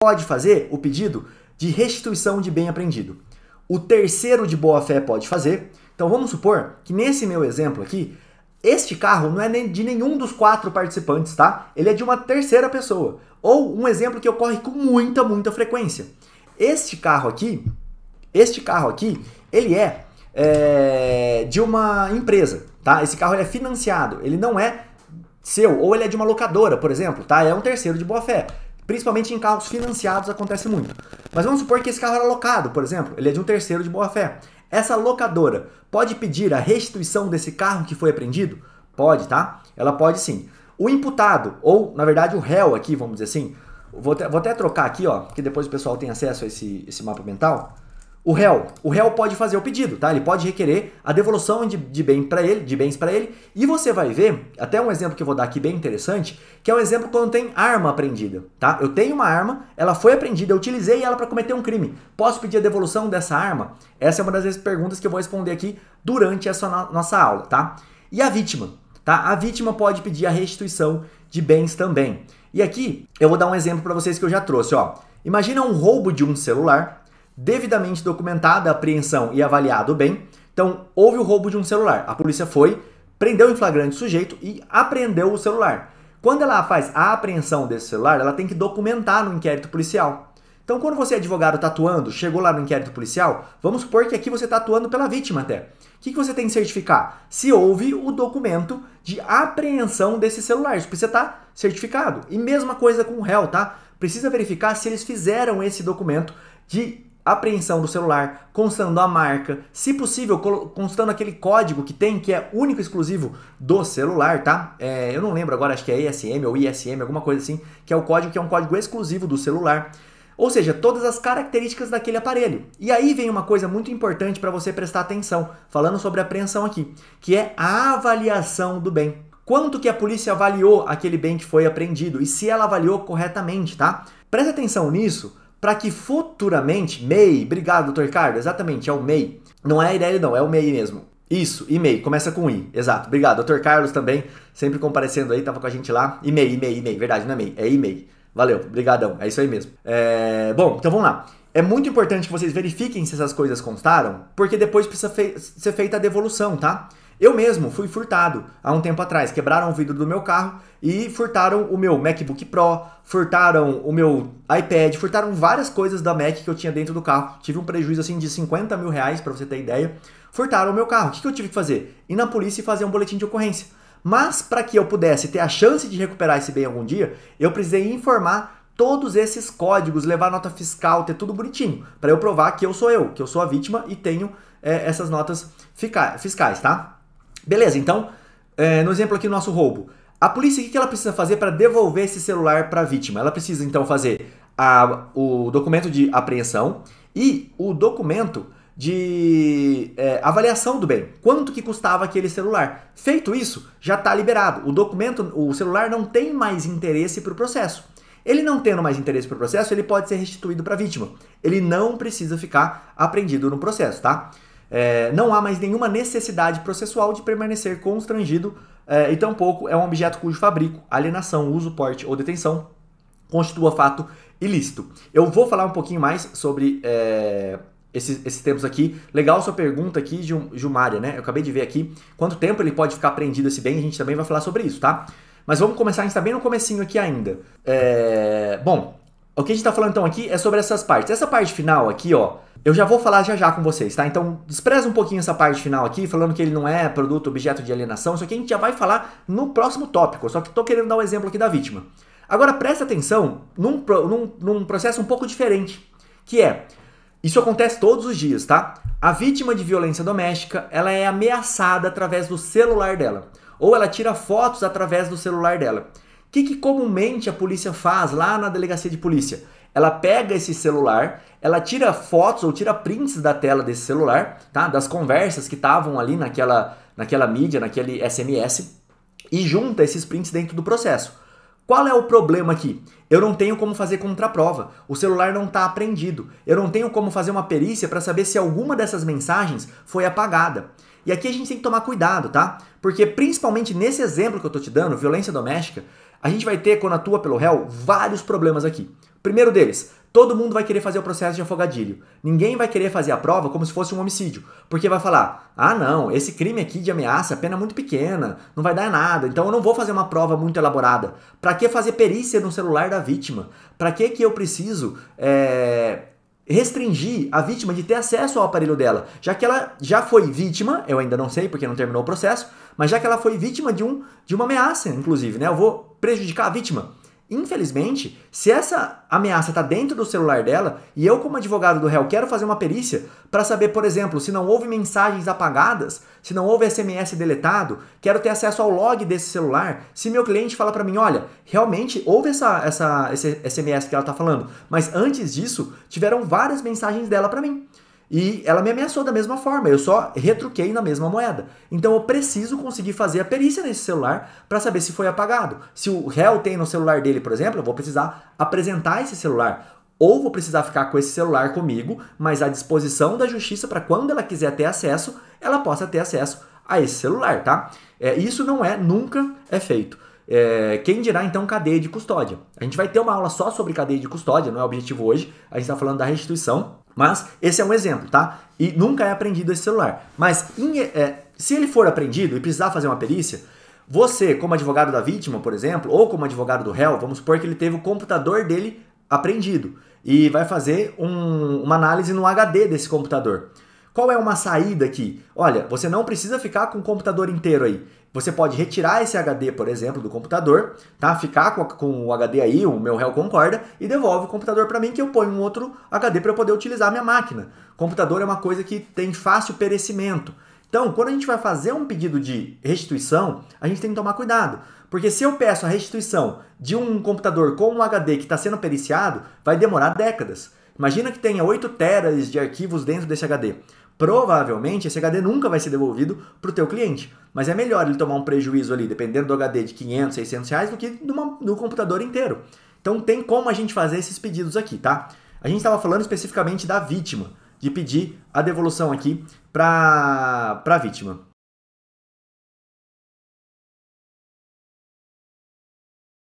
pode fazer o pedido de restituição de bem apreendido. O terceiro de boa-fé pode fazer. Então vamos supor que nesse meu exemplo aqui, este carro não é de nenhum dos 4 participantes, tá? Ele é de uma terceira pessoa. Ou um exemplo que ocorre com muita frequência. Este carro aqui, ele é de uma empresa, tá? Esse carro ele é financiado, ele não é seu, ou ele é de uma locadora, por exemplo, tá? É um terceiro de boa-fé. Principalmente em carros financiados acontece muito. Mas vamos supor que esse carro era locado, por exemplo, ele é de um terceiro de boa-fé. Essa locadora pode pedir a restituição desse carro que foi apreendido? Pode, tá? Ela pode sim. O imputado, ou na verdade o réu aqui, vamos dizer assim, vou até trocar aqui, ó, que depois o pessoal tem acesso a esse mapa mental. O réu pode fazer o pedido, tá? Ele pode requerer a devolução de bens para ele, e você vai ver, até um exemplo que eu vou dar aqui bem interessante, que é um exemplo quando tem arma apreendida, tá? Eu tenho uma arma, ela foi apreendida, eu utilizei ela para cometer um crime. Posso pedir a devolução dessa arma? Essa é uma das perguntas que eu vou responder aqui durante essa nossa aula, tá? E a vítima, tá? A vítima pode pedir a restituição de bens também. E aqui eu vou dar um exemplo para vocês que eu já trouxe, ó. Imagina um roubo de um celular, devidamente documentada a apreensão e avaliado o bem. Então, houve o roubo de um celular. A polícia foi, prendeu em flagrante o sujeito e apreendeu o celular. Quando ela faz a apreensão desse celular, ela tem que documentar no inquérito policial. Então, quando você é advogado tá atuando, chegou lá no inquérito policial, vamos supor que aqui você está atuando pela vítima até. O que você tem que certificar? Se houve o documento de apreensão desse celular. Isso precisa estar certificado. E mesma coisa com o réu, tá? Precisa verificar se eles fizeram esse documento de apreensão do celular, constando a marca, se possível, constando aquele código que tem, que é único e exclusivo do celular, tá? Eu não lembro agora, acho que é ESM ou ISM, alguma coisa assim, que é o código que é um código exclusivo do celular. Ou seja, todas as características daquele aparelho. E aí vem uma coisa muito importante para você prestar atenção, falando sobre a apreensão aqui, que é a avaliação do bem. Quanto que a polícia avaliou aquele bem que foi apreendido e se ela avaliou corretamente, tá? Presta atenção nisso, para que futuramente, MEI, obrigado, Dr. Ricardo, exatamente, é o MEI. Não é a Ireli não, é o MEI mesmo. Isso, e-mail, começa com I, exato, obrigado. Dr. Carlos também, sempre comparecendo aí, tava com a gente lá. E-mail, verdade, não é MEI, é e-mail. Valeu, brigadão, é isso aí mesmo. Bom, então vamos lá. É muito importante que vocês verifiquem se essas coisas constaram, porque depois precisa ser feita a devolução, tá? Eu mesmo fui furtado há um tempo atrás. Quebraram o vidro do meu carro e furtaram o meu MacBook Pro, furtaram o meu iPad, furtaram várias coisas da Mac que eu tinha dentro do carro. Tive um prejuízo assim de 50 mil reais, para você ter ideia. Furtaram o meu carro. O que eu tive que fazer? Ir na polícia e fazer um boletim de ocorrência. Mas para que eu pudesse ter a chance de recuperar esse bem algum dia, eu precisei informar todos esses códigos, levar nota fiscal, ter tudo bonitinho, para eu provar que eu sou a vítima e tenho essas notas fiscais, tá? Beleza, então, no exemplo aqui do nosso roubo, a polícia, o que ela precisa fazer para devolver esse celular para a vítima? Ela precisa, então, fazer o documento de apreensão e o documento de avaliação do bem. Quanto que custava aquele celular? Feito isso, já está liberado. O celular não tem mais interesse para o processo. Ele não tendo mais interesse para o processo, ele pode ser restituído para a vítima. Ele não precisa ficar apreendido no processo, tá? Não há mais nenhuma necessidade processual de permanecer constrangido e tampouco é um objeto cujo fabrico, alienação, uso, porte ou detenção constitua fato ilícito. Eu vou falar um pouquinho mais sobre esses tempos aqui. Legal sua pergunta aqui, Gilmária, né? Eu acabei de ver aqui quanto tempo ele pode ficar apreendido esse bem, a gente também vai falar sobre isso, tá? Mas vamos começar, a gente está bem no comecinho aqui ainda. Bom, o que a gente está falando então aqui é sobre essas partes. Essa parte final aqui, ó, eu já vou falar já com vocês, tá? Então, despreza um pouquinho essa parte final aqui, falando que ele não é produto, objeto de alienação. Isso aqui a gente já vai falar no próximo tópico, só que estou querendo dar um exemplo aqui da vítima. Agora, presta atenção num processo um pouco diferente, que isso acontece todos os dias, tá? A vítima de violência doméstica, ela é ameaçada através do celular dela, ou ela tira fotos através do celular dela. O que comumente a polícia faz lá na delegacia de polícia? Ela pega esse celular, ela tira fotos ou tira prints da tela desse celular, tá? Das conversas que estavam ali naquela mídia, naquele SMS, e junta esses prints dentro do processo. Qual é o problema aqui? Eu não tenho como fazer contraprova, o celular não está apreendido, eu não tenho como fazer uma perícia para saber se alguma dessas mensagens foi apagada. E aqui a gente tem que tomar cuidado, tá? Porque principalmente nesse exemplo que eu estou te dando, violência doméstica, a gente vai ter, quando atua pelo réu, vários problemas aqui. Primeiro deles, todo mundo vai querer fazer o processo de afogadilho. Ninguém vai querer fazer a prova como se fosse um homicídio, porque vai falar, ah não, esse crime aqui de ameaça, a pena é muito pequena, não vai dar nada, então eu não vou fazer uma prova muito elaborada. Pra que fazer perícia no celular da vítima? Pra que eu preciso restringir a vítima de ter acesso ao aparelho dela, já que ela já foi vítima, eu ainda não sei porque não terminou o processo, mas já que ela foi vítima de uma ameaça, inclusive, né? Eu vou prejudicar a vítima. Infelizmente, se essa ameaça está dentro do celular dela e eu, como advogado do réu, quero fazer uma perícia para saber, por exemplo, se não houve mensagens apagadas, se não houve SMS deletado, quero ter acesso ao log desse celular. Se meu cliente fala para mim, olha, realmente houve esse SMS que ela está falando, mas antes disso tiveram várias mensagens dela para mim. E ela me ameaçou da mesma forma, eu só retruquei na mesma moeda. Então eu preciso conseguir fazer a perícia nesse celular para saber se foi apagado. Se o réu tem no celular dele, por exemplo, eu vou precisar apresentar esse celular. Ou vou precisar ficar com esse celular comigo, mas à disposição da justiça para quando ela quiser ter acesso, ela possa ter acesso a esse celular, tá? Isso nunca é feito. Quem dirá então cadeia de custódia? A gente vai ter uma aula só sobre cadeia de custódia, não é o objetivo hoje, a gente está falando da restituição. Mas esse é um exemplo, tá? E nunca é apreendido esse celular. Mas se ele for apreendido e precisar fazer uma perícia, você, como advogado da vítima, por exemplo, ou como advogado do réu, vamos supor que ele teve o computador dele apreendido e vai fazer uma análise no HD desse computador. Qual é uma saída aqui? Olha, você não precisa ficar com o computador inteiro aí. Você pode retirar esse HD, por exemplo, do computador, tá? Ficar com o HD aí, o meu réu concorda, e devolve o computador para mim que eu ponho um outro HD para eu poder utilizar a minha máquina. Computador é uma coisa que tem fácil perecimento. Então, quando a gente vai fazer um pedido de restituição, a gente tem que tomar cuidado. Porque se eu peço a restituição de um computador com um HD que está sendo periciado, vai demorar décadas. Imagina que tenha 8 teras de arquivos dentro desse HD. Provavelmente esse HD nunca vai ser devolvido para o teu cliente. Mas é melhor ele tomar um prejuízo ali, dependendo do HD de 500, 600 reais, do que do computador inteiro. Então tem como a gente fazer esses pedidos aqui, tá? A gente estava falando especificamente da vítima, de pedir a devolução aqui para a vítima.